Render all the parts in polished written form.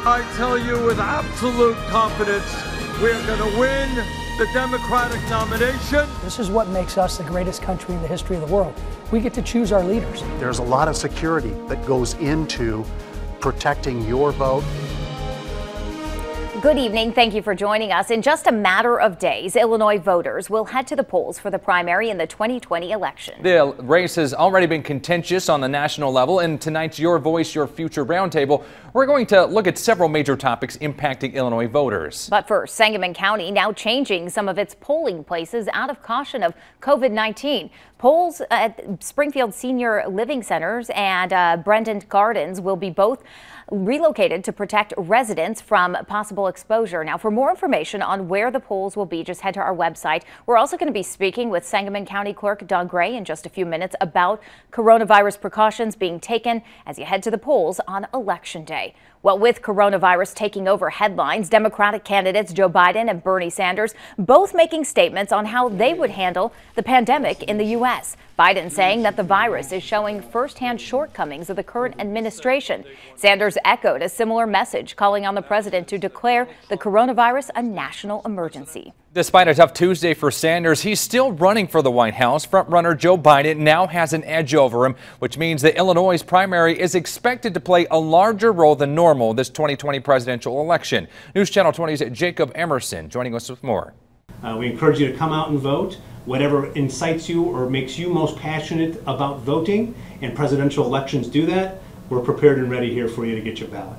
I tell you with absolute confidence, we're going to win the Democratic nomination. This is what makes us the greatest country in the history of the world. We get to choose our leaders. There's a lot of security that goes into protecting your vote. Good evening. Thank you for joining us. In just a matter of days, Illinois voters will head to the polls for the primary in the 2020 election. The race has already been contentious on the national level. In tonight's Your Voice, Your Future Roundtable, we're going to look at several major topics impacting Illinois voters. But first, Sangamon County now changing some of its polling places out of caution of COVID-19. Polls at Springfield Senior Living Centers and Brendan Gardens will be both relocated to protect residents from possible exposure. Now, for more information on where the polls will be, just head to our website. We're also going to be speaking with Sangamon County Clerk Doug Gray in just a few minutes about coronavirus precautions being taken as you head to the polls on Election Day. Well, with coronavirus taking over headlines, Democratic candidates Joe Biden and Bernie Sanders both making statements on how they would handle the pandemic in the U.S. Biden saying that the virus is showing firsthand shortcomings of the current administration. Sanders echoed a similar message, calling on the president to declare the coronavirus a national emergency. Despite a tough Tuesday for Sanders, he's still running for the White House. Frontrunner Joe Biden now has an edge over him, which means that Illinois' primary is expected to play a larger role than normal this 2020 presidential election. News Channel 20's Jacob Emerson joining us with more. We encourage you to come out and vote. Whatever incites you or makes you most passionate about voting, and presidential elections do that, we're prepared and ready here for you to get your ballot.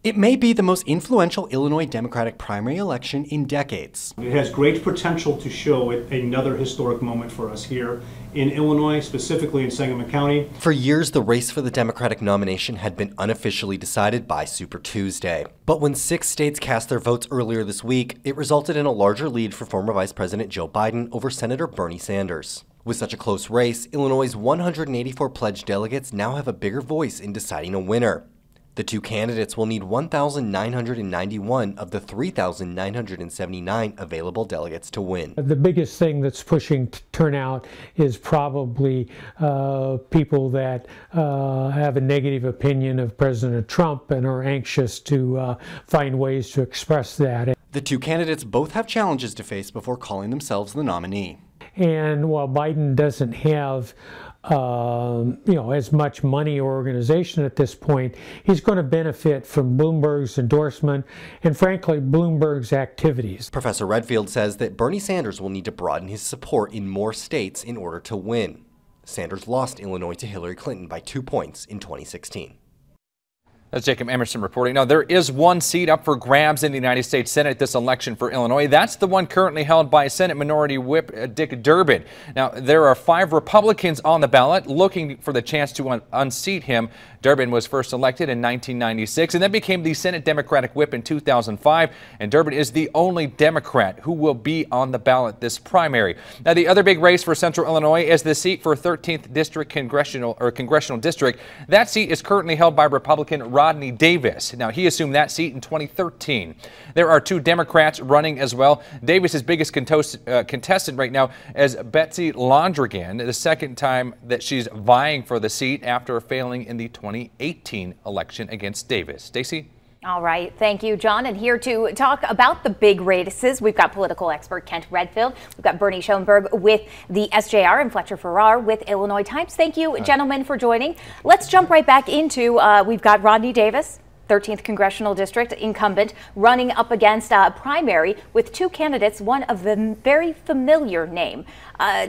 It may be the most influential Illinois Democratic primary election in decades. It has great potential to show it another historic moment for us here in Illinois, specifically in Sangamon County. For years, the race for the Democratic nomination had been unofficially decided by Super Tuesday. But when 6 states cast their votes earlier this week, it resulted in a larger lead for former Vice President Joe Biden over Senator Bernie Sanders. With such a close race, Illinois' 184 pledged delegates now have a bigger voice in deciding a winner. The two candidates will need 1,991 of the 3,979 available delegates to win. The biggest thing that's pushing turnout is probably people that have a negative opinion of President Trump and are anxious to find ways to express that. The two candidates both have challenges to face before calling themselves the nominee. And while Biden doesn't have as much money or organization at this point, he's going to benefit from Bloomberg's endorsement and, frankly, Bloomberg's activities. Professor Redfield says that Bernie Sanders will need to broaden his support in more states in order to win. Sanders lost Illinois to Hillary Clinton by 2 points in 2016. That's Jacob Emerson reporting. Now, there is one seat up for grabs in the United States Senate this election for Illinois. That's the one currently held by Senate Minority Whip Dick Durbin. Now, there are 5 Republicans on the ballot looking for the chance to unseat him. Durbin was first elected in 1996 and then became the Senate Democratic Whip in 2005. And Durbin is the only Democrat who will be on the ballot this primary. Now, the other big race for Central Illinois is the seat for 13th District Congressional District. That seat is currently held by Republican Rodney Davis. Now, he assumed that seat in 2013. There are 2 Democrats running as well. Davis's biggest contestant right now is Betsy Londrigan, the second time that she's vying for the seat after failing in the 2018 election against Davis. Stacey? All right. Thank you, John. And here to talk about the big races, we've got political expert Kent Redfield. We've got Bernie Schoenberg with the SJR and Fletcher Farrar with Illinois Times. Thank you, gentlemen, for joining. Let's jump right back into, we've got Rodney Davis, 13th Congressional District incumbent, running up against a primary with 2 candidates, one of a very familiar name.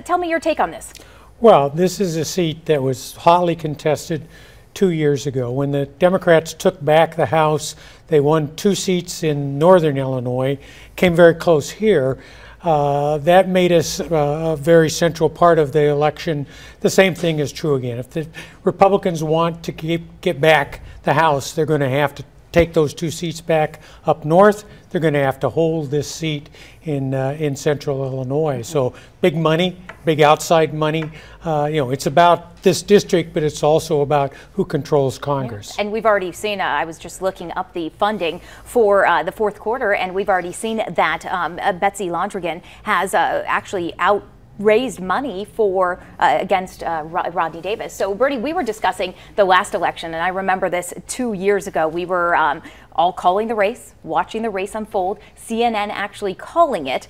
Tell me your take on this. Well, this is a seat that was hotly contested 2 years ago. When the Democrats took back the House, they won 2 seats in northern Illinois, came very close here. That made us a very central part of the election. The same thing is true again. If the Republicans want to get back the House, they're going to have to take those 2 seats back up north. They're going to have to hold this seat in central Illinois. So big money, big outside money. It's about this district, but it's also about who controls Congress. And we've already seen, I was just looking up the funding for the fourth quarter, and we've already seen that Betsy Londrigan has actually raised money for against Rodney Davis. So Bernie, we were discussing the last election, and I remember this 2 years ago. We were all calling the race, watching the race unfold, CNN actually calling it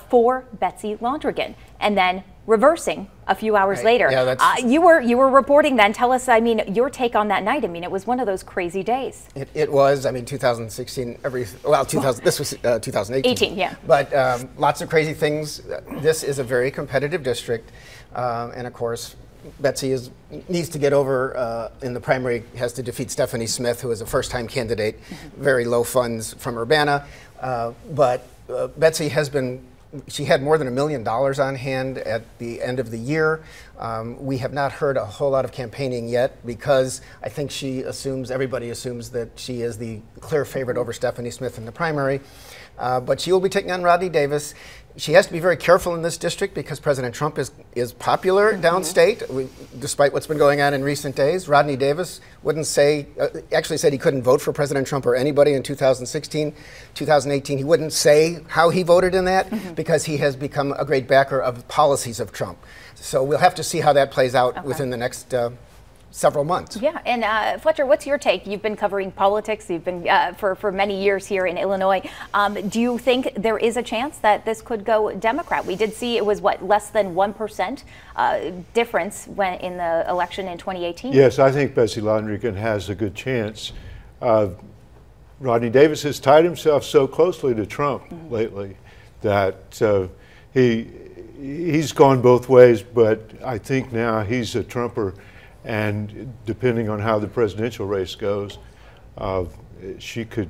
for Betsy Londrigan, and then reversing a few hours later. Yeah, you were reporting then. Tell us, I mean, your take on that night. I mean, it was one of those crazy days. It was. I mean, 2016. This was 2018. 18, yeah. But lots of crazy things. This is a very competitive district, and of course, Betsy needs to get over in the primary. Has to defeat Stephanie Smith, who is a first-time candidate. Very low funds from Urbana, but Betsy has been. She had more than $1 million on hand at the end of the year. We have not heard a whole lot of campaigning yet because I think everybody assumes that she is the clear favorite over Stephanie Smith in the primary. But she will be taking on Rodney Davis. She has to be very careful in this district because President Trump is popular downstate, despite what's been going on in recent days. Rodney Davis actually said he couldn't vote for President Trump or anybody in 2016, 2018. He wouldn't say how he voted in that because he has become a great backer of policies of Trump. So we'll have to see how that plays out within the next several months. Yeah, and Fletcher, what's your take? You've been covering politics. You've been for many years here in Illinois. Do you think there is a chance that this could go Democrat? We did see it was less than 1% difference when in the election in 2018. Yes, I think Betsy Londrigan has a good chance. Rodney Davis has tied himself so closely to Trump lately that he's gone both ways. But I think now he's a Trumper. And depending on how the presidential race goes, she could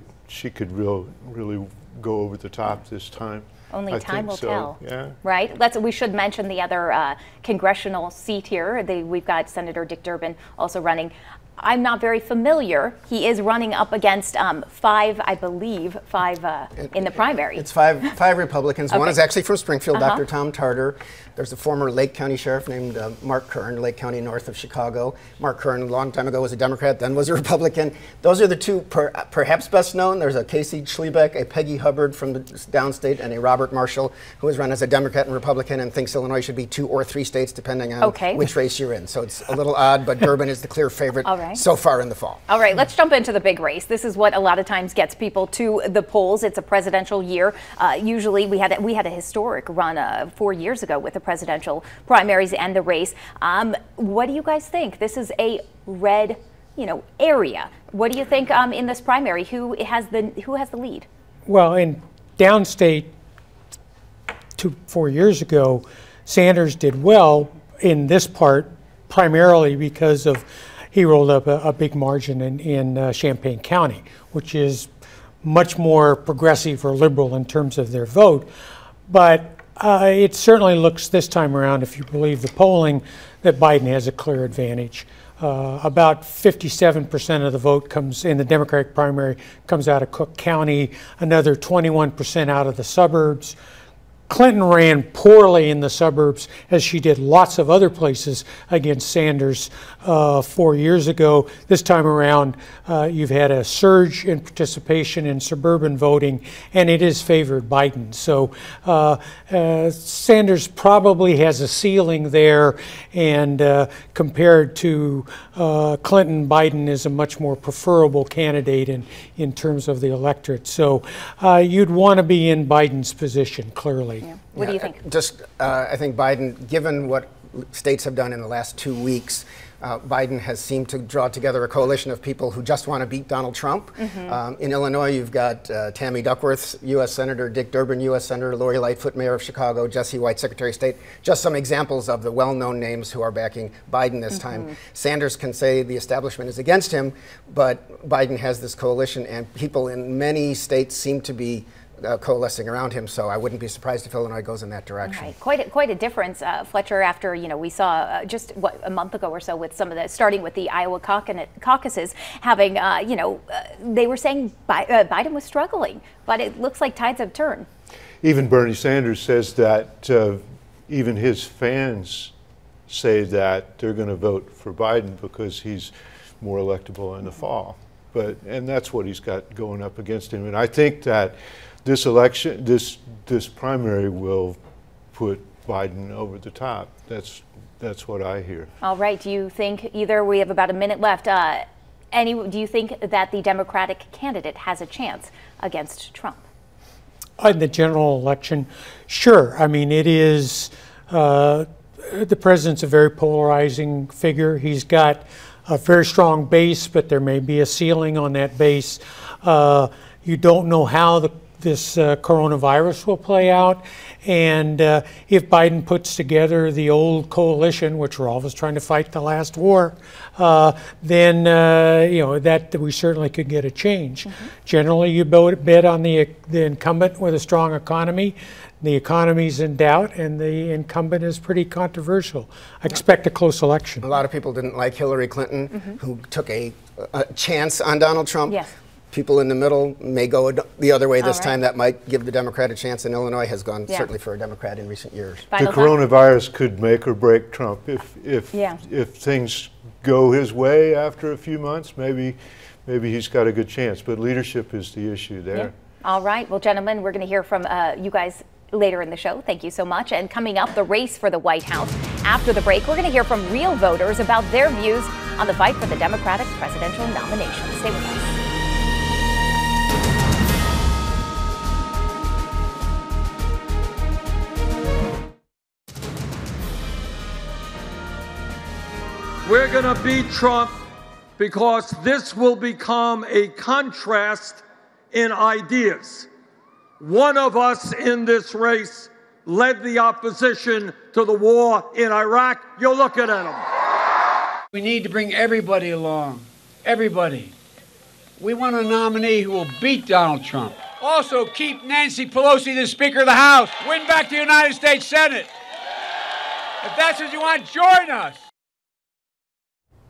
really go over the top this time. Only time will tell. Yeah. Right? We should mention the other congressional seat here. We've got Senator Dick Durbin also running. I'm not very familiar. He is running up against five in the primary. It's five Republicans. Okay. One is actually from Springfield, Dr. Tom Tarter. There's a former Lake County sheriff named Mark Kern, Lake County north of Chicago. Mark Kern, a long time ago, was a Democrat, then was a Republican. Those are the two perhaps best known. There's a Casey Schlebeck, a Peggy Hubbard from the downstate, and a Robert Marshall, who has run as a Democrat and Republican and thinks Illinois should be 2 or 3 states, depending on which race you're in. So it's a little odd, but Durbin is the clear favorite so far in the fall. All right, let's jump into the big race. This is what a lot of times gets people to the polls. It's a presidential year. Usually we had a historic run 4 years ago with the presidential primaries and the race. What do you guys think? This is a red, area. What do you think in this primary? Who has the lead? Well, in downstate 4 years ago, Sanders did well in this part primarily because of he rolled up a big margin in Champaign County, which is much more progressive or liberal in terms of their vote. But it certainly looks this time around, if you believe the polling, that Biden has a clear advantage. About 57% of the vote comes in the Democratic primary comes out of Cook County, another 21% out of the suburbs. Clinton ran poorly in the suburbs, as she did lots of other places against Sanders 4 years ago. This time around, you've had a surge in participation in suburban voting, and it is favored Biden. So Sanders probably has a ceiling there, and compared to Clinton, Biden is a much more preferable candidate in terms of the electorate. So you'd want to be in Biden's position, clearly. Yeah. What do you think? I think Biden, given what states have done in the last 2 weeks, Biden has seemed to draw together a coalition of people who just want to beat Donald Trump. In Illinois, you've got Tammy Duckworth, U.S. Senator, Dick Durbin, U.S. Senator, Lori Lightfoot, Mayor of Chicago, Jesse White, Secretary of State. Just some examples of the well-known names who are backing Biden this time. Sanders can say the establishment is against him, but Biden has this coalition, and people in many states seem to be coalescing around him, so I wouldn't be surprised if Illinois goes in that direction. Right. Quite a difference, Fletcher, after we saw just a month ago or so with some of the, starting with the Iowa caucuses, having they were saying Biden was struggling, but it looks like tides have turned. Even Bernie Sanders says that even his fans say that they're going to vote for Biden because he's more electable in the fall. And that's what he's got going up against him. And I think that this election, this primary will put Biden over the top. That's what I hear. All right. Do you think either, we have about a minute left, do you think that the Democratic candidate has a chance against Trump? In the general election, sure. I mean, it is, the president's a very polarizing figure. He's got a very strong base, but there may be a ceiling on that base. You don't know how this coronavirus will play out. And if Biden puts together the old coalition, which we're always trying to fight the last war, then that we certainly could get a change. Generally, you bet on the incumbent with a strong economy. The economy's in doubt, and the incumbent is pretty controversial. I expect a close election. A lot of people didn't like Hillary Clinton, who took a chance on Donald Trump. Yes. People in the middle may go the other way this time. That might give the Democrat a chance, and Illinois has gone certainly for a Democrat in recent years. The coronavirus could make or break Trump. If things go his way after a few months, maybe he's got a good chance. But leadership is the issue there. Yeah. All right. Well, gentlemen, we're going to hear from you guys later in the show. Thank you so much. And coming up, the race for the White House. After the break, we're going to hear from real voters about their views on the fight for the Democratic presidential nomination. Stay with us. We're going to beat Trump because this will become a contrast in ideas. One of us in this race led the opposition to the war in Iraq. You're looking at him. We need to bring everybody along. Everybody. We want a nominee who will beat Donald Trump. Also, keep Nancy Pelosi the Speaker of the House. Win back the United States Senate. If that's what you want, join us.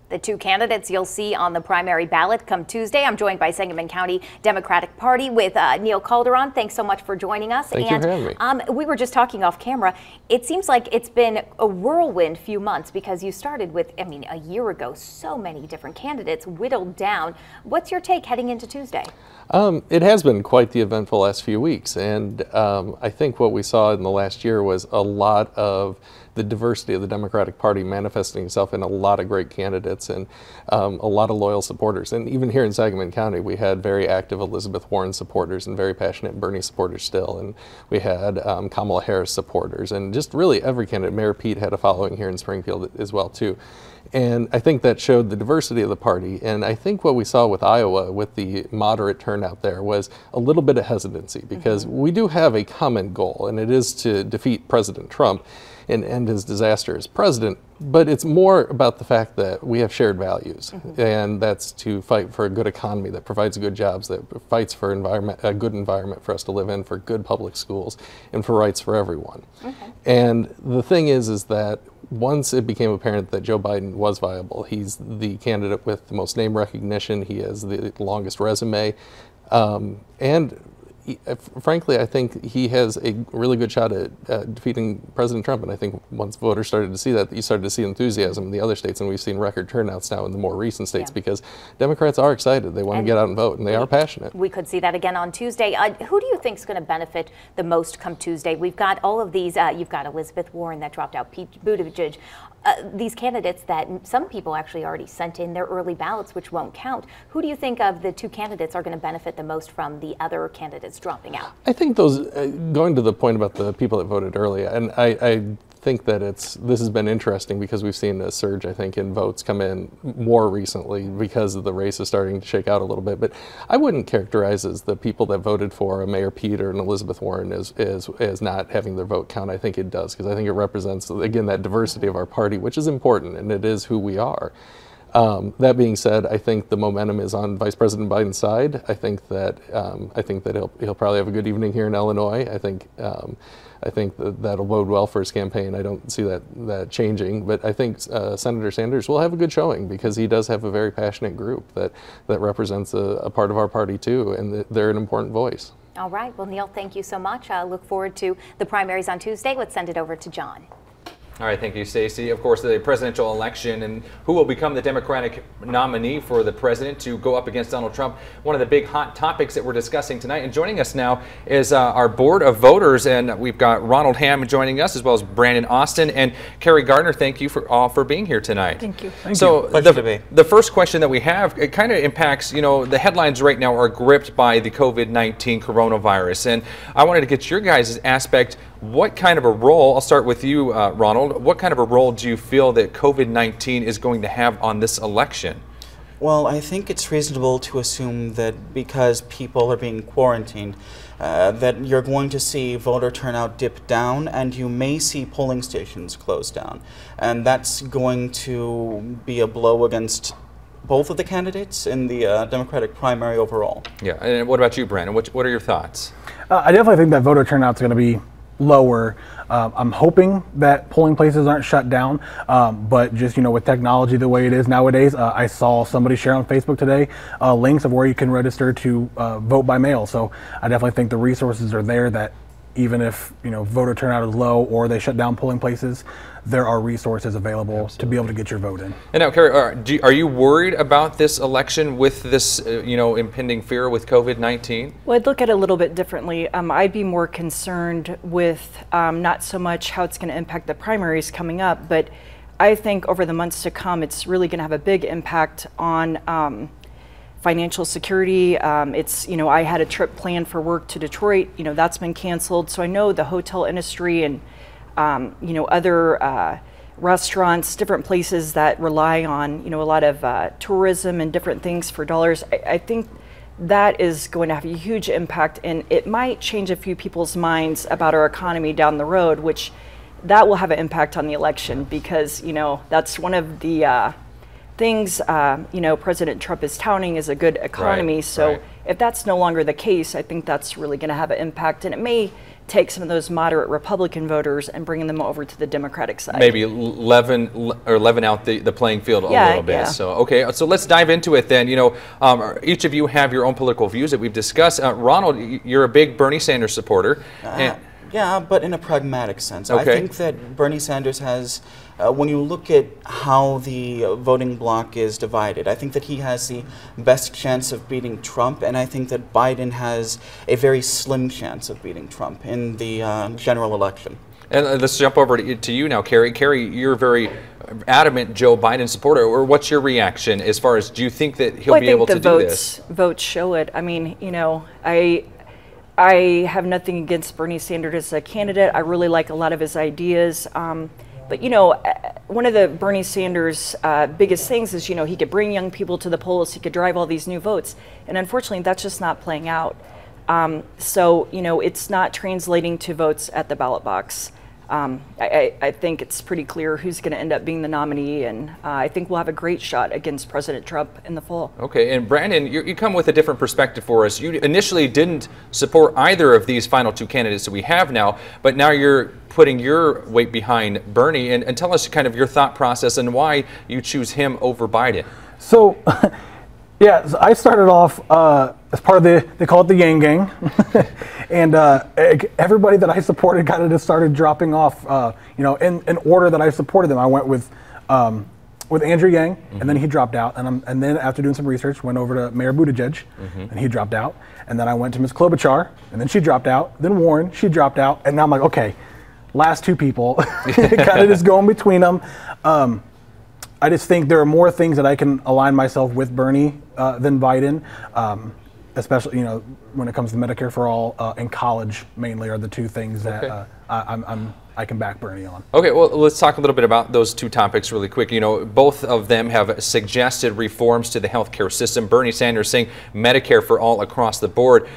The two candidates you'll see on the primary ballot come Tuesday. I'm joined by Sangamon County Democratic Party with Neil Calderon. Thanks so much for joining us. Thank you for having me. We were just talking off camera. It seems like it's been a whirlwind few months because you started with, a year ago, so many different candidates whittled down. What's your take heading into Tuesday? It has been quite the eventful last few weeks, and I think what we saw in the last year was a lot of the diversity of the Democratic Party manifesting itself in a lot of great candidates and a lot of loyal supporters. And even here in Sangamon County, we had very active Elizabeth Warren supporters and very passionate Bernie supporters still. And we had Kamala Harris supporters, and just really every candidate. Mayor Pete had a following here in Springfield as well, too. And I think that showed the diversity of the party. And I think what we saw with Iowa, with the moderate turnout there, was a little bit of hesitancy because we do have a common goal, and it is to defeat President Trump and end his disaster as president. But it's more about the fact that we have shared values, and that's to fight for a good economy that provides good jobs, that fights for a good environment for us to live in, for good public schools, and for rights for everyone. And the thing is that once it became apparent that Joe Biden was viable, he's the candidate with the most name recognition, he has the longest resume, and frankly, I think he has a really good shot at defeating President Trump. And I think once voters started to see that, you started to see enthusiasm in the other states, and we've seen record turnouts now in the more recent states because Democrats are excited. They want to get out and vote, and they are passionate. We could see that again on Tuesday. Who do you think is going to benefit the most come Tuesday? We've got all of these. You've got Elizabeth Warren that dropped out, Pete Buttigieg. These candidates that some people actually already sent in their early ballots, which won't count. Who do you think of the two candidates are going to benefit the most from the other candidates dropping out? I think those, going to the point about the people that voted early, and I think that this has been interesting because we've seen a surge, I think, in votes come in more recently because the race is starting to shake out a little bit. But I wouldn't characterize as the people that voted for a Mayor Pete or an Elizabeth Warren as not having their vote count. I think it does, because I think it represents, again, that diversity of our party, which is important, and it is who we are. That being said, I think the momentum is on Vice President Biden's side. I think that he'll probably have a good evening here in Illinois. I think that'll bode well for his campaign. I don't see that changing, but I think Senator Sanders will have a good showing because he does have a very passionate group that represents a part of our party too, and they're an important voice. All right. Well, Neil, thank you so much. I look forward to the primaries on Tuesday. Let's send it over to John. All right, thank you, Stacey. Of course, the presidential election and who will become the Democratic nominee for the president to go up against Donald Trump, one of the big hot topics that we're discussing tonight. And joining us now is our board of voters, and we've got Ronald Hamm joining us, as well as Brandon Austin and Carrie Gardner. Thank you for being here tonight. Thank you. The first question that we have, it kind of impacts, the headlines right now are gripped by the COVID-19 coronavirus, and I wanted to get your guys' aspect. What kind of a role, I'll start with you, Ronald, what kind of a role do you feel that COVID-19 is going to have on this election? Well, I think it's reasonable to assume that because people are being quarantined, that you're going to see voter turnout dip down, and you may see polling stations close down. And that's going to be a blow against both of the candidates in the Democratic primary overall. Yeah, and what about you, Brandon? What are your thoughts? I definitely think that voter turnout's going to be lower. I'm hoping that polling places aren't shut down, but just with technology the way it is nowadays, I saw somebody share on Facebook today links of where you can register to vote by mail. So I definitely think the resources are there, that even if voter turnout is low or they shut down polling places, there are resources available to be able to get your vote in. And now, Carrie, are you worried about this election with this, impending fear with COVID-19? Well, I'd look at it a little bit differently. I'd be more concerned with not so much how it's going to impact the primaries coming up, but I think over the months to come, it's really going to have a big impact on financial security. I had a trip planned for work to Detroit. That's been canceled. So I know the hotel industry and other restaurants, different places that rely on, a lot of tourism and different things for dollars. I think that is going to have a huge impact, and it might change a few people's minds about our economy down the road, which that will have an impact on the election, because, that's one of the things, President Trump is touting as a good economy. Right, so right. If that's no longer the case, I think that's really going to have an impact, and it may take some of those moderate Republican voters and bring them over to the Democratic side. Maybe leaven out the playing field a little bit. Yeah. So okay, so let's dive into it then. Each of you have your own political views that we've discussed. Ronald, you're a big Bernie Sanders supporter. Yeah, but in a pragmatic sense. Okay. I think that Bernie Sanders has, when you look at how the voting bloc is divided, I think that he has the best chance of beating Trump, and I think that Biden has a very slim chance of beating Trump in the general election. And let's jump over to you now, Carrie. Carrie, you're a very adamant Joe Biden supporter. Or what's your reaction as far as, do you think that he'll be able to do this? Votes show it. I mean, I have nothing against Bernie Sanders as a candidate. I really like a lot of his ideas. But, one of the Bernie Sanders' biggest things is, he could bring young people to the polls, he could drive all these new votes. And unfortunately, that's just not playing out. So, it's not translating to votes at the ballot box. I think it's pretty clear who's going to end up being the nominee, and I think we'll have a great shot against President Trump in the fall. Okay, and Brandon, you come with a different perspective for us. You initially didn't support either of these final two candidates that we have now, but now you're putting your weight behind Bernie, and tell us kind of your thought process and why you choose him over Biden. So, yeah, so I started off as part of they call it the Yang Gang, and everybody that I supported kind of just started dropping off, in order that I supported them. I went with Andrew Yang, and then he dropped out, and then after doing some research, went over to Mayor Buttigieg, and he dropped out, and then I went to Ms. Klobuchar, and then she dropped out, then Warren, she dropped out, and now I'm like, okay, last two people, kind of just going between them. I just think there are more things that I can align myself with Bernie than Biden, especially when it comes to Medicare for All and college mainly are the two things that I can back Bernie on. Okay, well, let's talk a little bit about those two topics really quick. Both of them have suggested reforms to the healthcare system. Bernie Sanders saying Medicare for all across the board.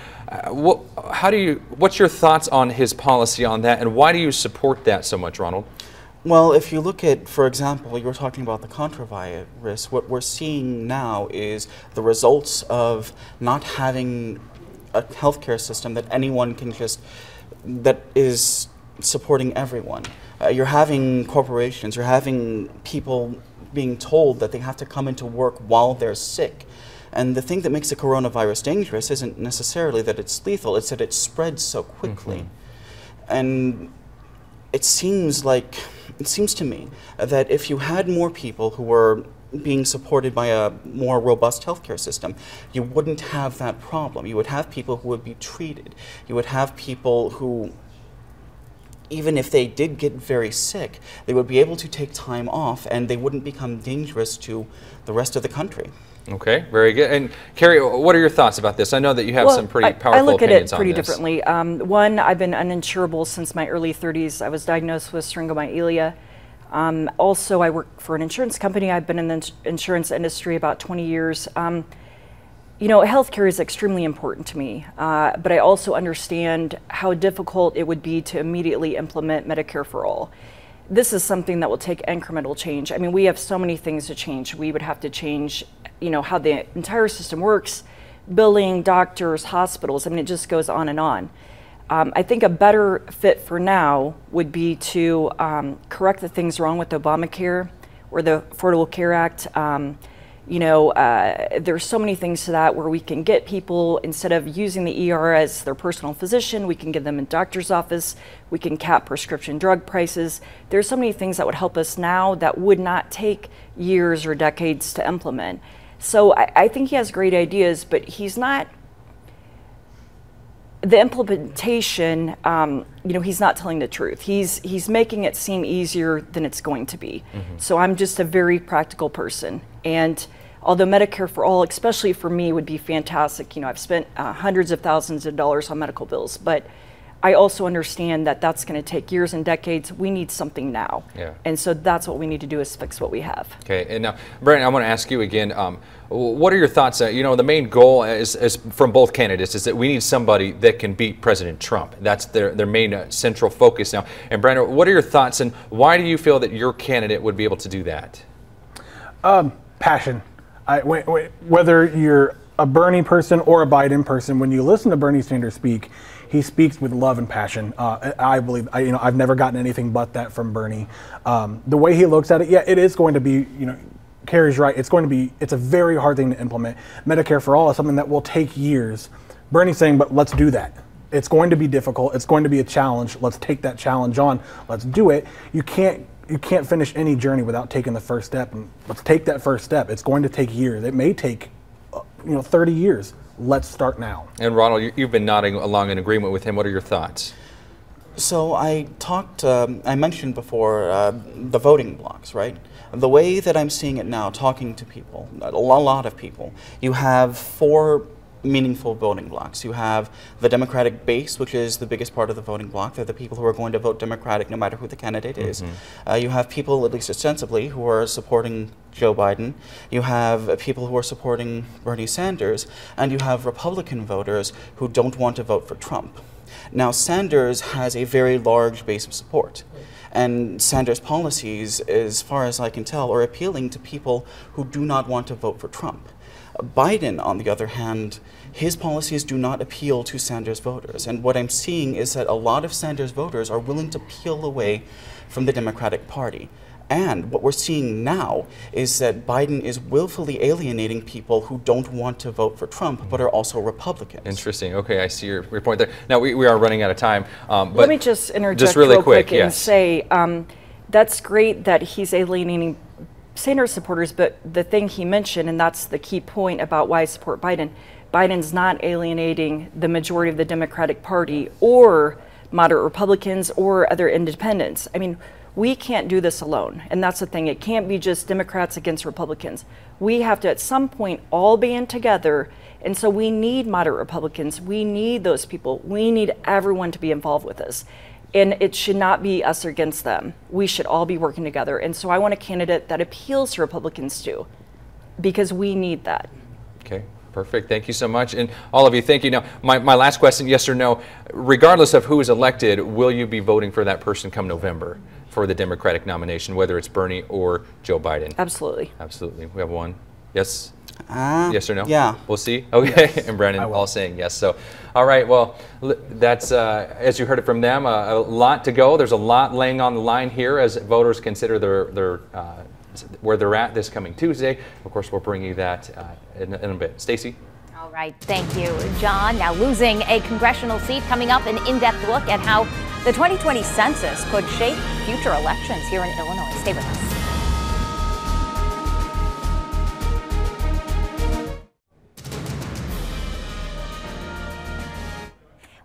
What's your thoughts on his policy on that, and why do you support that so much, Ronald? Well, if you look at, for example, you were talking about the controvirus, what we're seeing now is the results of not having a healthcare system that anyone can that is supporting everyone. You're having corporations, you're having people being told that they have to come into work while they're sick. And the thing that makes the coronavirus dangerous isn't necessarily that it's lethal, it's that it spreads so quickly. And it seems like it seems to me that if you had more people who were being supported by a more robust healthcare system, you wouldn't have that problem. You would have people who would be treated. You would have people who, even if they did get very sick, they would be able to take time off and they wouldn't become dangerous to the rest of the country. Okay, very good. And Carrie, what are your thoughts about this? I know that you have some pretty powerful I look at opinions it pretty on this. differently. One, I've been uninsurable since my early 30s. I was diagnosed with syringomyelia. Also, I work for an insurance company. I've been in the insurance industry about 20 years. You know, healthcare is extremely important to me, but I also understand how difficult it would be to immediately implement Medicare for All. This is something that will take incremental change. I mean, we have so many things to change. We would have to change, you know, how the entire system works, billing, doctors, hospitals. I mean, it just goes on and on. I think a better fit for now would be to correct the things wrong with Obamacare or the Affordable Care Act. You know, there's so many things to that where we can get people, instead of using the ER as their personal physician, we can get them in doctor's office, we can cap prescription drug prices. There's so many things that would help us now that would not take years or decades to implement. So I think he has great ideas, but he's not, the implementation, you know, he's not telling the truth. He's making it seem easier than it's going to be. So I'm just a very practical person. And although Medicare for All, especially for me, would be fantastic, you know, I've spent hundreds of thousands of dollars on medical bills, but I also understand that that's going to take years and decades. We need something now. Yeah. And so that's what we need to do, is fix what we have. Okay, and now, Brandon, I want to ask you again, what are your thoughts? You know, the main goal is from both candidates is that we need somebody that can beat President Trump. That's their main central focus now. And Brandon, what are your thoughts, and why do you feel that your candidate would be able to do that? Passion. Whether you're a Bernie person or a Biden person, when you listen to Bernie Sanders speak, he speaks with love and passion. I believe, you know, I've never gotten anything but that from Bernie. The way he looks at it, yeah, it is going to be, you know, Carrie's right. It's a very hard thing to implement. Medicare for All is something that will take years. Bernie's saying, but let's do that. It's going to be difficult. It's going to be a challenge. Let's take that challenge on. Let's do it. You can't finish any journey without taking the first step. And let's take that first step. It's going to take years. It may take, you know, 30 years. Let's start now. And Ronald, you've been nodding along in agreement with him. What are your thoughts? So I mentioned before the voting blocks, right? The way that I'm seeing it now, talking to people, a lot of people, you have 4 meaningful voting blocks. You have the Democratic base, which is the biggest part of the voting block. They're the people who are going to vote Democratic no matter who the candidate is. You have people, at least ostensibly, who are supporting Joe Biden. You have people who are supporting Bernie Sanders. And you have Republican voters who don't want to vote for Trump. Now, Sanders has a very large base of support. And Sanders' policies, as far as I can tell, are appealing to people who do not want to vote for Trump. Biden, on the other hand, his policies do not appeal to Sanders voters. And what I'm seeing is that a lot of Sanders voters are willing to peel away from the Democratic Party. And what we're seeing now is that Biden is willfully alienating people who don't want to vote for Trump, but are also Republicans. Interesting. Okay, I see your point there. Now, we are running out of time. But let me just interject just really real quick yes. and say that's great that he's alienating Sanders supporters, but the thing he mentioned, and that's the key point about why I support Biden, Biden's not alienating the majority of the Democratic Party or moderate Republicans or other independents. I mean, we can't do this alone, and that's the thing. It can't be just Democrats against Republicans. We have to, at some point, all band together, and so we need moderate Republicans. We need those people. We need everyone to be involved with us, and it should not be us against them. We should all be working together, and so I want a candidate that appeals to Republicans too, because we need that. Okay. Perfect. Thank you so much. And all of you, thank you. Now, my last question, yes or no, regardless of who is elected, will you be voting for that person come November for the Democratic nomination, whether it's Bernie or Joe Biden? Absolutely. Absolutely. We have one. Yes? Yes or no? Yeah. We'll see? Okay. Yes. And Brandon all saying yes. So, all right. Well, that's, as you heard it from them, a lot to go. There's a lot laying on the line here as voters consider their where they're at this coming Tuesday. Of course, we'll bring you that in a bit. Stacey? All right, thank you, John. Now, losing a congressional seat, coming up, an in-depth look at how The 2020 census could shape future elections here in Illinois. Stay with us.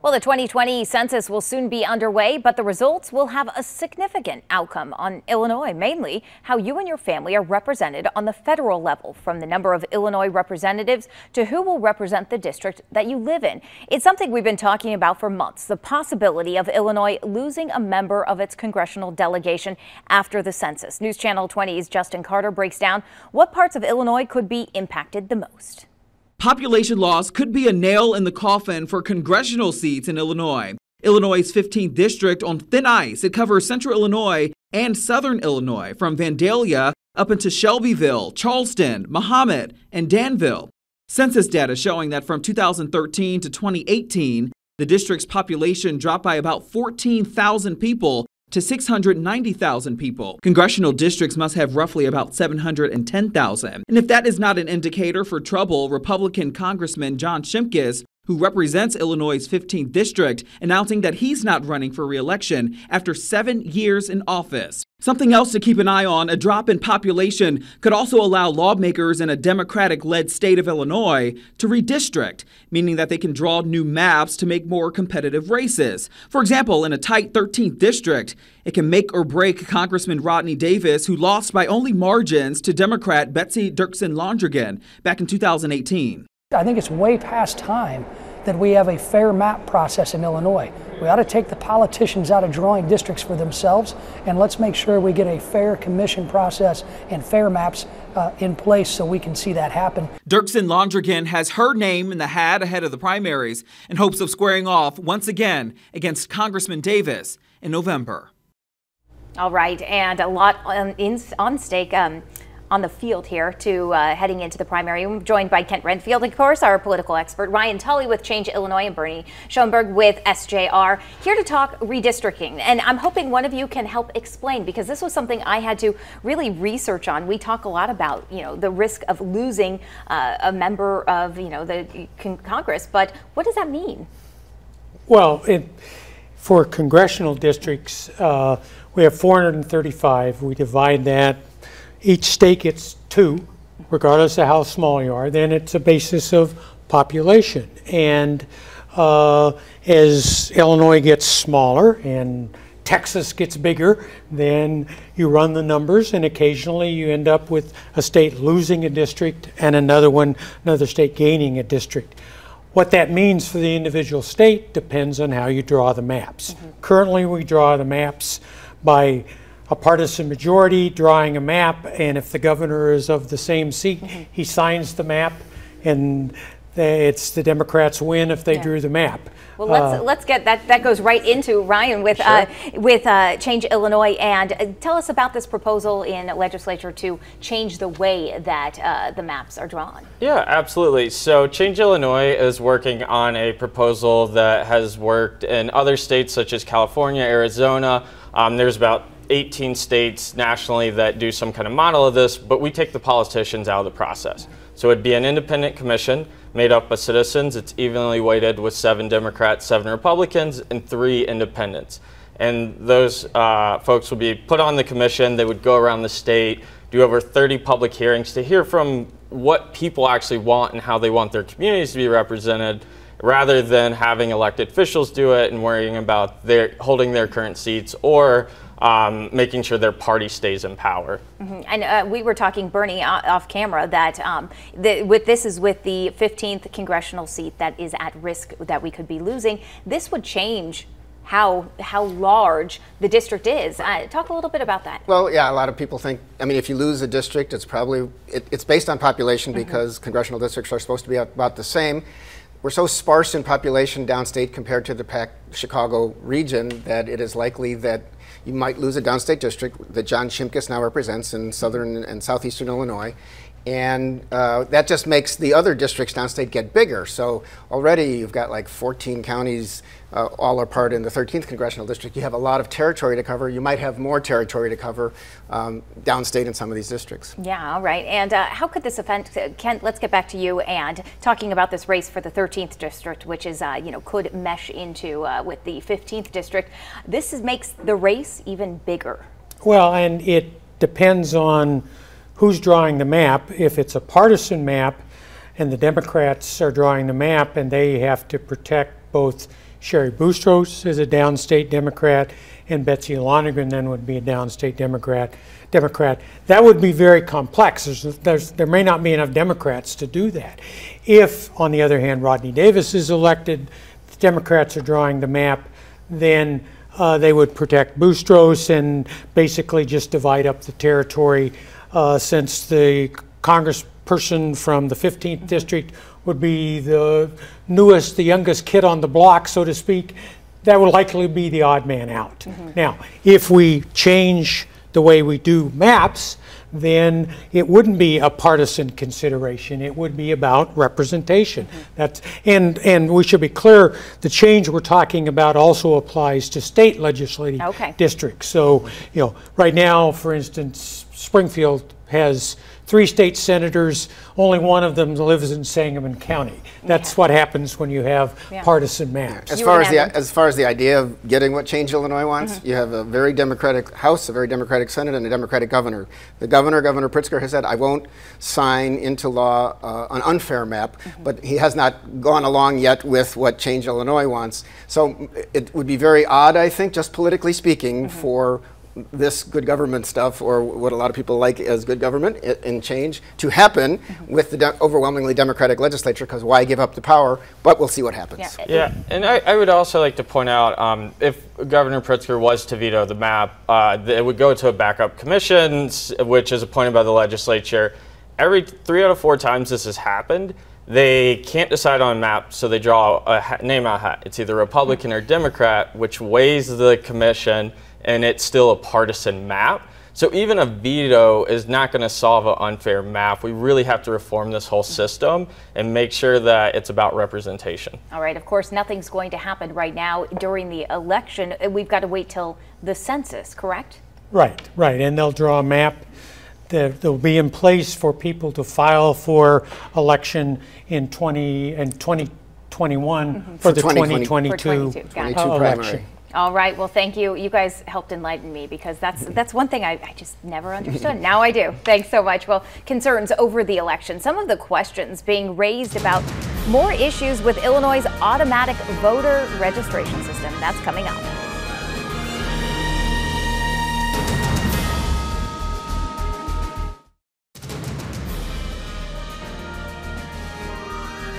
Well, the 2020 census will soon be underway, but the results will have a significant outcome on Illinois, mainly how you and your family are represented on the federal level, from the number of Illinois representatives to who will represent the district that you live in. It's something we've been talking about for months, the possibility of Illinois losing a member of its congressional delegation after the census. News Channel 20's Justin Carter breaks down what parts of Illinois could be impacted the most. Population loss could be a nail in the coffin for congressional seats in Illinois. Illinois' 15th district on thin ice. It covers central Illinois and southern Illinois, from Vandalia up into Shelbyville, Charleston, Mahomet, and Danville. Census data showing that from 2013 to 2018, the district's population dropped by about 14,000 people to 690,000 people. Congressional districts must have roughly about 710,000. And if that is not an indicator for trouble, Republican Congressman John Shimkus, who represents Illinois' 15th district, announcing that he's not running for re-election after 7 years in office. Something else to keep an eye on, a drop in population could also allow lawmakers in a Democratic-led state of Illinois to redistrict, meaning that they can draw new maps to make more competitive races. For example, in a tight 13th district, it can make or break Congressman Rodney Davis, who lost by only margins to Democrat Betsy Dirksen-Londrigan back in 2018. I think it's way past time that we have a fair map process in Illinois. We ought to take the politicians out of drawing districts for themselves, and let's make sure we get a fair commission process and fair maps in place so we can see that happen. Dirksen-Londrigan has her name in the hat ahead of the primaries in hopes of squaring off once again against Congressman Davis in November. All right, and a lot on stake. On the field here to heading into the primary. I'm joined by Kent Renfield, and of course, our political expert, Ryan Tully with Change Illinois, and Bernie Schoenberg with SJR, here to talk redistricting. And I'm hoping one of you can help explain, because this was something I had to really research on. We talk a lot about, the risk of losing a member of, the Congress, but what does that mean? Well, for congressional districts, we have 435. We divide that. Each state gets 2, regardless of how small you are. Then it's a basis of population. And as Illinois gets smaller and Texas gets bigger, then you run the numbers, and occasionally you end up with a state losing a district and another state gaining a district. What that means for the individual state depends on how you draw the maps. Currently, we draw the maps by a partisan majority drawing a map, and if the governor is of the same seat, he signs the map, and it's the Democrats win if they drew the map. Well, let's get that. That goes right into Ryan with Change Illinois, and tell us about this proposal in legislature to change the way that the maps are drawn. Yeah, absolutely. So Change Illinois is working on a proposal that has worked in other states such as California, Arizona. There's about 18 states nationally that do some kind of model of this, but we take the politicians out of the process. So it'd be an independent commission made up of citizens. It's evenly weighted with 7 Democrats, 7 Republicans, and 3 independents. And those folks would be put on the commission. They would go around the state, do over 30 public hearings to hear from what people actually want and how they want their communities to be represented, rather than having elected officials do it and worrying about holding their current seats or making sure their party stays in power. And we were talking, Bernie, off camera, that this is with the 15th congressional seat that is at risk that we could be losing. This would change how large the district is. Talk a little bit about that. Well, yeah, a lot of people think, if you lose a district, it's probably, it's based on population because congressional districts are supposed to be about the same. We're so sparse in population downstate compared to the packed Chicago region that it is likely that you might lose a downstate district that John Shimkus now represents in southern and southeastern Illinois. And that just makes the other districts downstate get bigger. So already you've got like 14 counties, all are part in the 13th congressional district. You have a lot of territory to cover. You might have more territory to cover downstate in some of these districts. Yeah, all right. And how could this affect, Kent, let's get back to you and talking about this race for the 13th district, which is, could mesh into with the 15th district. This makes the race even bigger. Well, and it depends on who's drawing the map. If it's a partisan map and the Democrats are drawing the map and they have to protect both Cheri Boustros as a downstate Democrat and Betsy Lonergan then would be a downstate Democrat, that would be very complex. There may not be enough Democrats to do that. If, on the other hand, Rodney Davis is elected, the Democrats are drawing the map, then they would protect Boustros and basically just divide up the territory. Since the congressperson from the 15th district would be the newest, the youngest kid on the block, so to speak, that would likely be the odd man out. Now, if we change the way we do maps, then it wouldn't be a partisan consideration. It would be about representation. And we should be clear, the change we're talking about also applies to state legislative districts. So, right now, for instance, Springfield has 3 state senators, only one of them lives in Sangamon County. That's what happens when you have partisan maps. As far as the idea of getting what Change Illinois wants, you have a very Democratic House, a very Democratic Senate, and a Democratic governor. The governor, Governor Pritzker, has said, I won't sign into law an unfair map, but he has not gone along yet with what Change Illinois wants. So it would be very odd, I think, just politically speaking, for this good government stuff, or what a lot of people like as good government and change, to happen with the overwhelmingly Democratic legislature, because why give up the power? But we'll see what happens. Yeah, and I would also like to point out, if Governor Pritzker was to veto the map, it would go to a backup commission, which is appointed by the legislature. Every 3 out of 4 times this has happened, they can't decide on a map, so they draw a name out of a hat. It's either Republican or Democrat, which weighs the commission, and it's still a partisan map. So even a veto is not going to solve an unfair map. We really have to reform this whole system and make sure that it's about representation. All right, of course, nothing's going to happen right now during the election. We've got to wait till the census, correct? Right, and they'll draw a map that will be in place for people to file for election in 2021 for the 2022 election. All right. Well, thank you. You guys helped enlighten me, because that's one thing I just never understood. Now I do. Thanks so much. Well, concerns over the election. Some of the questions being raised about more issues with Illinois' automatic voter registration system. That's coming up.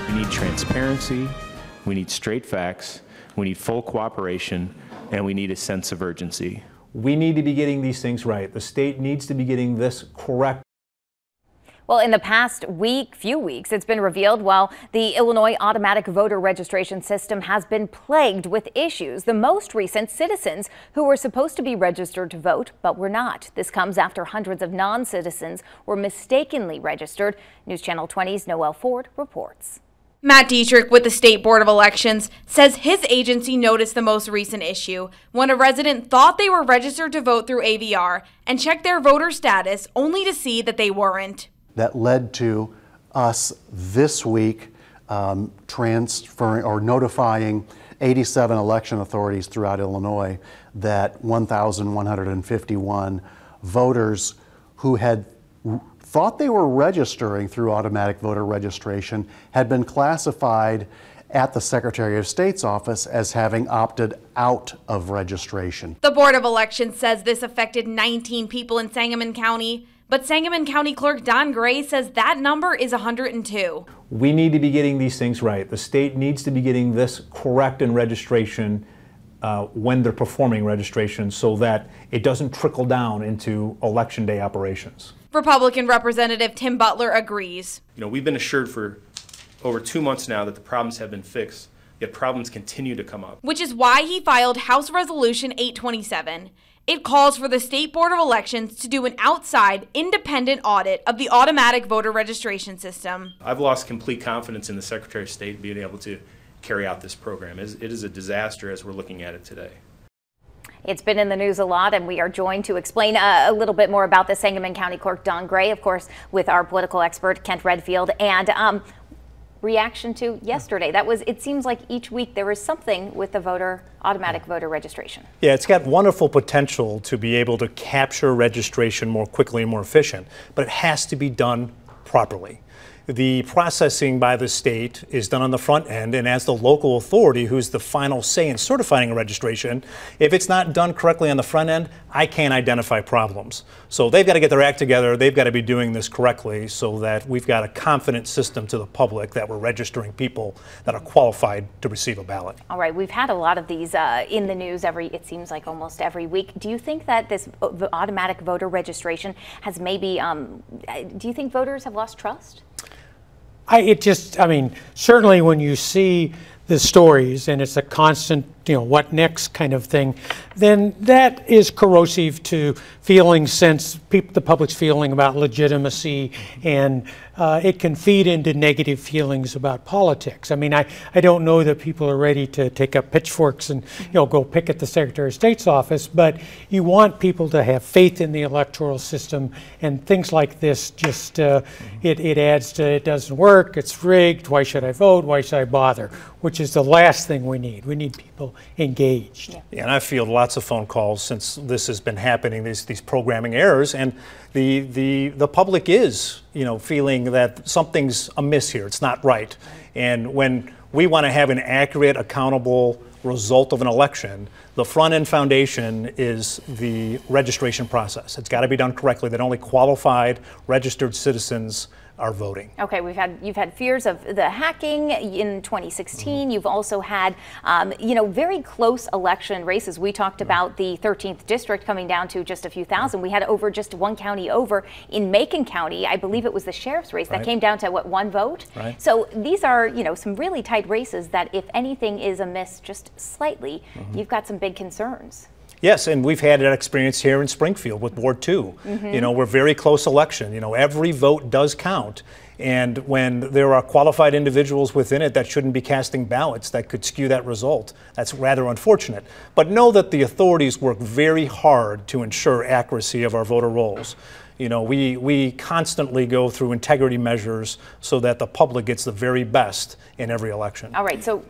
We need transparency. We need straight facts. We need full cooperation. And we need a sense of urgency. We need to be getting these things right. The state needs to be getting this correct. Well, in the past few weeks, it's been revealed while the Illinois automatic voter registration system has been plagued with issues. The most recent, citizens who were supposed to be registered to vote but were not. This comes after hundreds of non-citizens were mistakenly registered. News Channel 20's Noelle Ford reports. Matt Dietrich with the State Board of Elections says his agency noticed the most recent issue when a resident thought they were registered to vote through AVR and checked their voter status only to see that they weren't. That led to us this week transferring or notifying 87 election authorities throughout Illinois that 1,151 voters who had thought they were registering through automatic voter registration had been classified at the Secretary of State's office as having opted out of registration. The Board of Elections says this affected 19 people in Sangamon County, but Sangamon County Clerk Don Gray says that number is 102. We need to be getting these things right. The state needs to be getting this correct in registration when they're performing registration, so that it doesn't trickle down into election day operations. Republican Representative Tim Butler agrees. We've been assured for over 2 months now that the problems have been fixed, yet problems continue to come up. Which is why he filed House Resolution 827. It calls for the State Board of Elections to do an outside, independent audit of the automatic voter registration system. I've lost complete confidence in the Secretary of State being able to carry out this program. It is a disaster as we're looking at it today. It's been in the news a lot, and we are joined to explain a little bit more about this, Sangamon County Clerk Don Gray, of course, with our political expert Kent Redfield. And reaction to yesterday, it seems like each week there is something with the automatic voter registration. Yeah, it's got wonderful potential to be able to capture registration more quickly and more efficient, but it has to be done properly. The processing by the state is done on the front end, and as the local authority, who's the final say in certifying a registration, if it's not done correctly on the front end, I can't identify problems. So they've got to get their act together. They've got to be doing this correctly so that we've got a confident system to the public that we're registering people that are qualified to receive a ballot. All right, we've had a lot of these in the news it seems like almost every week. Do you think that this automatic voter registration has maybe, do you think voters have lost trust? Certainly when you see the stories and it's a constant, what next kind of thing, then that is corrosive to feelings, the public's feeling about legitimacy, and it can feed into negative feelings about politics. I don't know that people are ready to take up pitchforks and go picket the Secretary of State's office, but you want people to have faith in the electoral system, and things like this just it adds to it doesn't work, it's rigged, why should I vote, why should I bother, which is the last thing we need. We need people engaged. Yeah, and I've fielded lots of phone calls since this has been happening, these programming errors, and the public is feeling that something's amiss here, it's not right. And when we want to have an accurate, accountable result of an election, the front end foundation is the registration process. It's got to be done correctly, that only qualified registered citizens are voting. Okay, you've had fears of the hacking in 2016. You've also had, very close election races. We talked about the 13th district coming down to just a few thousand. We had over just one county over in Macon County. I believe it was the sheriff's race that came down to one vote. Right. So these are, some really tight races that if anything is amiss just slightly, you've got some big concerns. Yes, and we've had that experience here in Springfield with Ward 2. We're very close election. Every vote does count. And when there are qualified individuals within it that shouldn't be casting ballots, that could skew that result. That's rather unfortunate. But know that the authorities work very hard to ensure accuracy of our voter rolls. We constantly go through integrity measures so that the public gets the very best in every election. All right, so...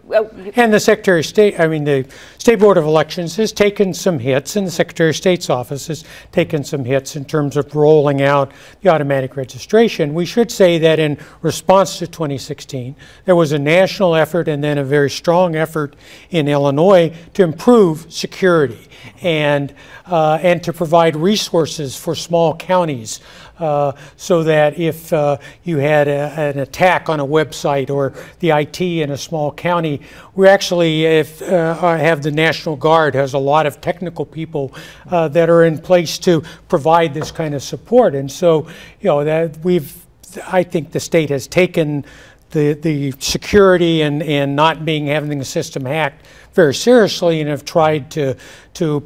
And the Secretary of State, the State Board of Elections has taken some hits, and the Secretary of State's office has taken some hits in terms of rolling out the automatic registration. We should say that in response to 2016, there was a national effort and then a very strong effort in Illinois to improve security and to provide resources for small counties so that if you had an attack on a website or the IT in a small county, we actually have the National Guard has a lot of technical people that are in place to provide this kind of support. And so, I think the state has taken the security and not having the system hacked very seriously, and have tried to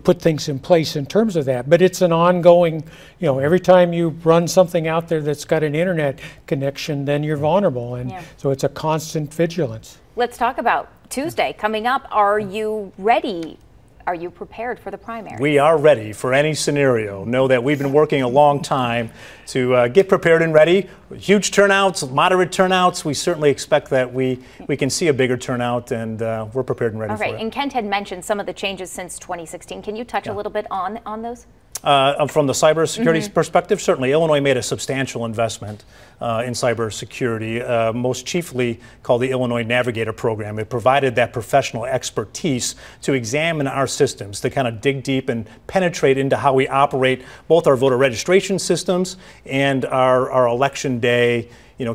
put things in place in terms of that. But it's an ongoing, every time you run something out there that's got an internet connection, then you're vulnerable, and so it's a constant vigilance. Let's talk about Tuesday coming up. Are you ready? Are you prepared for the primary? We are ready for any scenario. Know that we've been working a long time to get prepared and ready. Huge turnouts, moderate turnouts. We certainly expect that we can see a bigger turnout, and we're prepared and ready for it. All right, and Kent had mentioned some of the changes since 2016. Can you touch a little bit on those? From the cybersecurity perspective, certainly Illinois made a substantial investment in cybersecurity, most chiefly called the Illinois Navigator Program. It provided that professional expertise to examine our systems, to kind of dig deep and penetrate into how we operate both our voter registration systems and our election day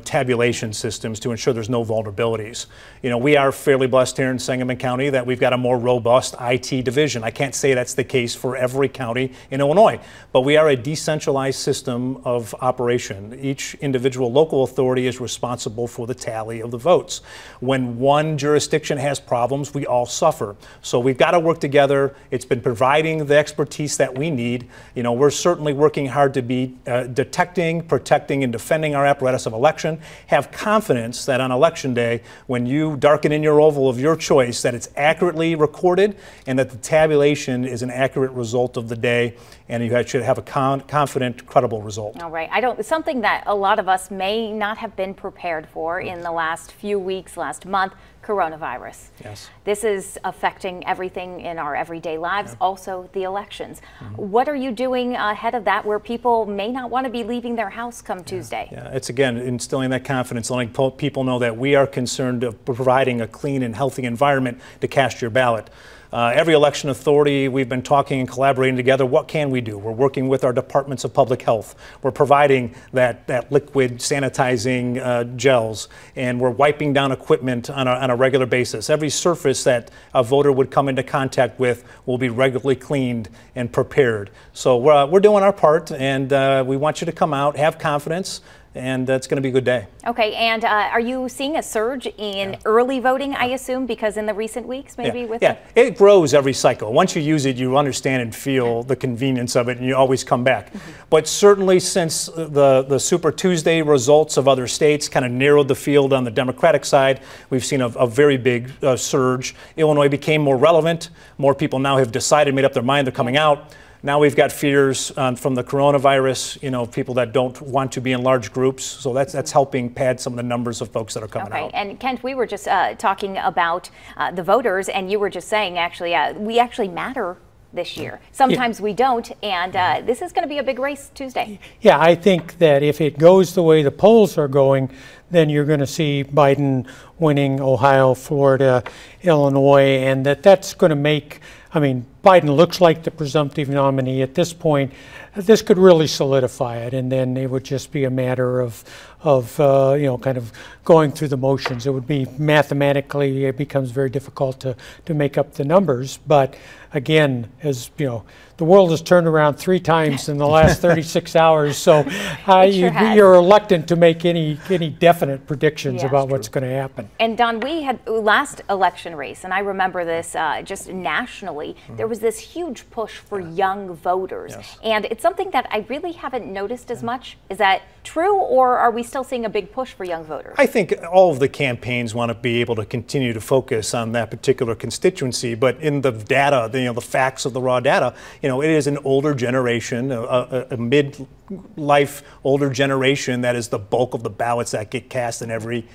tabulation systems to ensure there's no vulnerabilities. We are fairly blessed here in Sangamon County that we've got a more robust IT division. I can't say that's the case for every county in Illinois, but we are a decentralized system of operation. Each individual local authority is responsible for the tally of the votes. When one jurisdiction has problems, we all suffer. So we've got to work together. It's been providing the expertise that we need. We're certainly working hard to be detecting, protecting, and defending our apparatus of election. Have confidence that on election day, when you darken in your oval of your choice, that it's accurately recorded and that the tabulation is an accurate result of the day, and you should have a confident, credible result. All right. Something that a lot of us may not have been prepared for in the last few weeks, last month, coronavirus. Yes. This is affecting everything in our everyday lives, also the elections. What are you doing ahead of that where people may not want to be leaving their house come Tuesday? Yeah, it's again instilling that confidence, letting people know that we are concerned of providing a clean and healthy environment to cast your ballot. Every election authority, we've been talking and collaborating together. What can we do? We're working with our departments of public health. We're providing that liquid sanitizing gels, and we're wiping down equipment on a regular basis. Every surface that a voter would come into contact with will be regularly cleaned and prepared. So we're doing our part, and we want you to come out, have confidence, and it's going to be a good day. Okay, and are you seeing a surge in early voting, I assume, because in the recent weeks, maybe? It grows every cycle. Once you use it, you understand and feel the convenience of it, and you always come back. But certainly since the Super Tuesday results of other states kind of narrowed the field on the Democratic side, we've seen a very big surge. Illinois became more relevant. More people now have decided, made up their mind, they're coming out. Now we've got fears from the coronavirus, people that don't want to be in large groups. So that's helping pad some of the numbers of folks that are coming out. And Kent, we were just talking about the voters, and you were just saying, actually, we actually matter this year. Sometimes we don't, and this is going to be a big race Tuesday. Yeah, I think that if it goes the way the polls are going, then you're going to see Biden winning Ohio, Florida, Illinois, and that's going to make, Biden looks like the presumptive nominee at this point. This could really solidify it, and then it would just be a matter of kind of going through the motions. It would be mathematically, it becomes very difficult to make up the numbers. But again, as you know, the world has turned around 3 times in the last 36 hours. So you're reluctant to make any definite predictions about what's going to happen. And Don, we had last election race, and I remember this just nationally. There was this huge push for young voters, and it's something that I really haven't noticed as much. Is that true, or are we still seeing a big push for young voters? I think all of the campaigns want to be able to continue to focus on that particular constituency, but in the data, the facts of the raw data, it is an older generation, a mid-life older generation that is the bulk of the ballots that get cast in every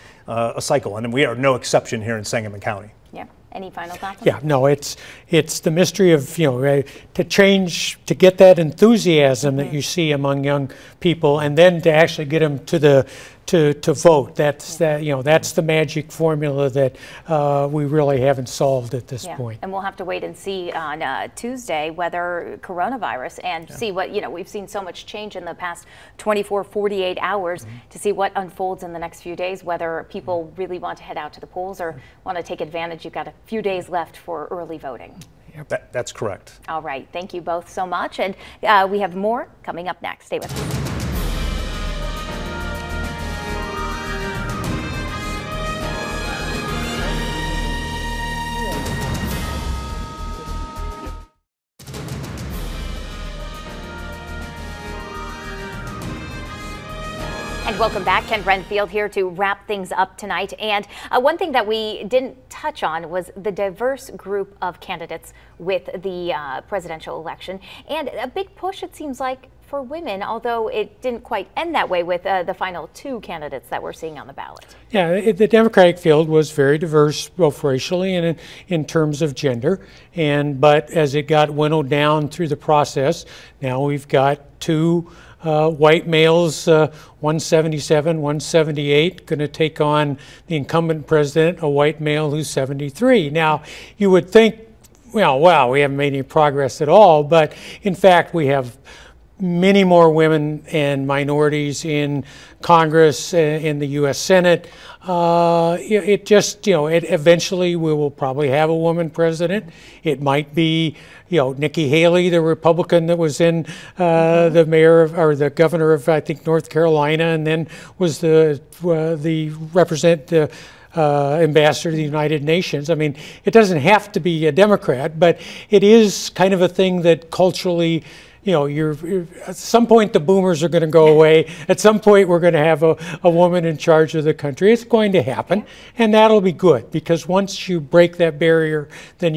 cycle, and we are no exception here in Sangamon County. Yeah. Any final thoughts? Yeah, no, it's the mystery of, to change, to get that enthusiasm that you see among young people, and then to actually get them to vote. That's that's the magic formula that we really haven't solved at this point. And we'll have to wait and see on Tuesday whether coronavirus and see what, we've seen so much change in the past 24, 48 hours to see what unfolds in the next few days, whether people really want to head out to the polls or want to take advantage. You've got a few days left for early voting. That's correct. All right. Thank you both so much. And we have more coming up next. Stay with us. And welcome back. Ken Renfield here to wrap things up tonight. And one thing that we didn't touch on was the diverse group of candidates with the presidential election. And a big push, it seems like, for women, although it didn't quite end that way with the final 2 candidates that we're seeing on the ballot. Yeah, the Democratic field was very diverse, both racially and in terms of gender. But as it got winnowed down through the process, now we've got 2 white males, 177, 178, going to take on the incumbent president, a white male who's 73. Now, you would think, well, wow, we haven't made any progress at all, but in fact, we have many more women and minorities in Congress, in the U.S. Senate. It just, eventually we will probably have a woman president. It might be, Nikki Haley, the Republican that was in the mayor of, or the governor of, I think, North Carolina, and then was the ambassador to the United Nations. I mean, it doesn't have to be a Democrat, but it is kind of a thing that culturally, at some point the boomers are going to go away. At some point we're going to have a woman in charge of the country. It's going to happen, and that'll be good, because once you break that barrier, then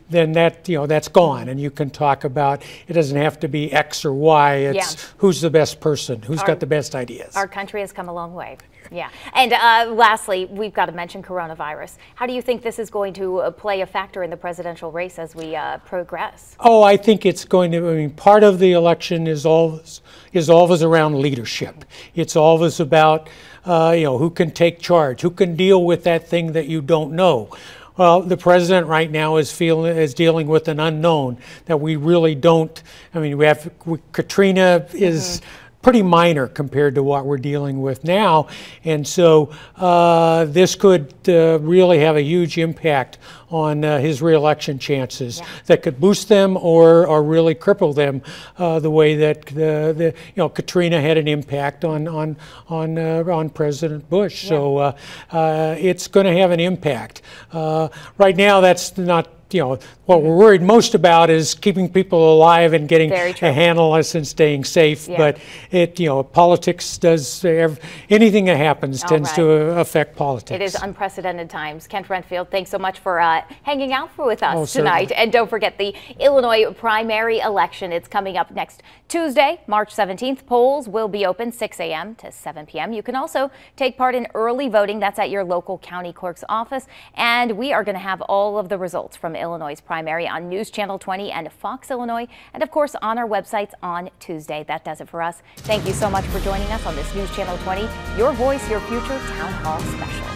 that's gone, and you can talk about, it doesn't have to be X or Y. It's who's the best person, who's got the best ideas. Our country has come a long way. Yeah. And lastly, we've got to mention coronavirus. How do you think this is going to play a factor in the presidential race as we progress? Oh, I think it's going to, part of the election is always around leadership. It's always about, who can take charge, who can deal with that thing that you don't know. Well, the president right now is dealing with an unknown that we really don't. Katrina is pretty minor compared to what we're dealing with now, and so this could really have a huge impact on his reelection chances that could boost them or really cripple them, the way that Katrina had an impact on President Bush. So it's going to have an impact. Right now, that's not. What we're worried most about is keeping people alive and getting a handle on us and staying safe. But politics does, anything that happens tends to affect politics. It is unprecedented times. Kent Rentfield, thanks so much for hanging out with us tonight. Certainly. And don't forget the Illinois primary election. It's coming up next Tuesday, March 17th. Polls will be open 6 a.m. to 7 p.m. You can also take part in early voting. That's at your local county clerk's office. And we are going to have all of the results from Illinois' primary on News Channel 20 and Fox Illinois, and of course on our websites on Tuesday. That does it for us. Thank you so much for joining us on this News Channel 20, Your Voice, Your Future Town Hall Special.